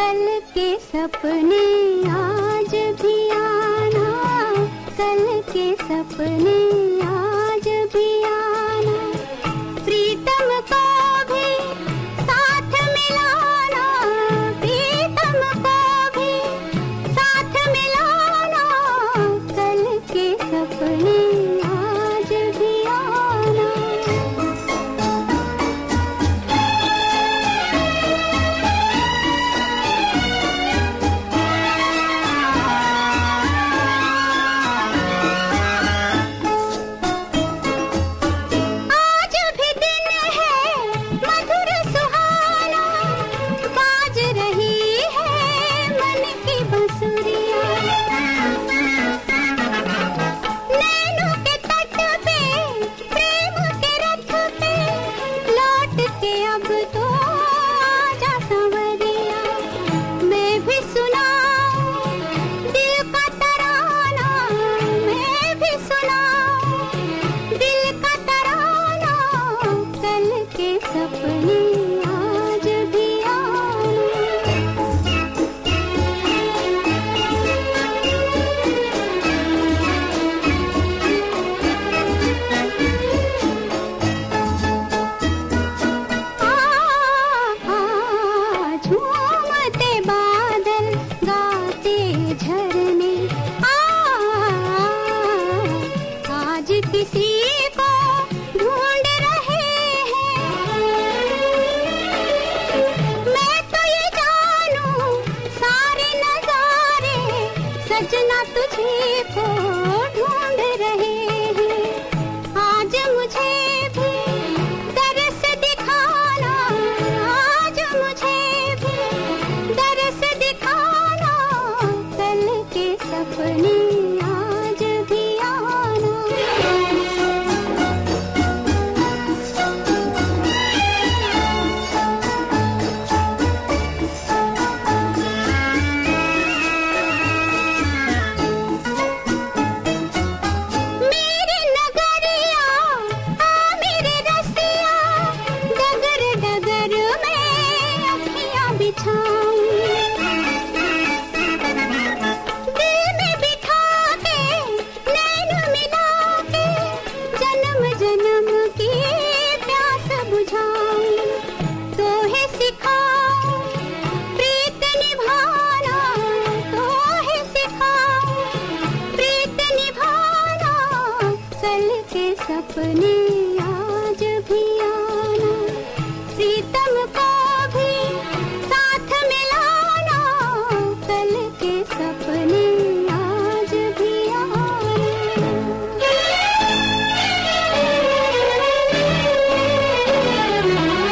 कल के सपने आज भी आना, कल के सपने आज भी आना, प्रीतम को भी साथ मिलाना, प्रीतम को भी साथ मिलाना, कल के सपने आज भी आना। किसी को ढूंढ रहे हैं, मैं तो ये जानूं सारे नजारे सजना तुझे को ढूंढ रहे हैं। आज मुझे भी दरस दिखाना, आज मुझे भी दरस दिखाना, कल के सपने आज भी आना। दिल में बिठा के नैन मिला के जन्म जन्म की प्यास बुझाऊं, तो है सिखाऊं प्रीत निभाना, तो है सिखाऊं प्रीत निभाना, कल के सपने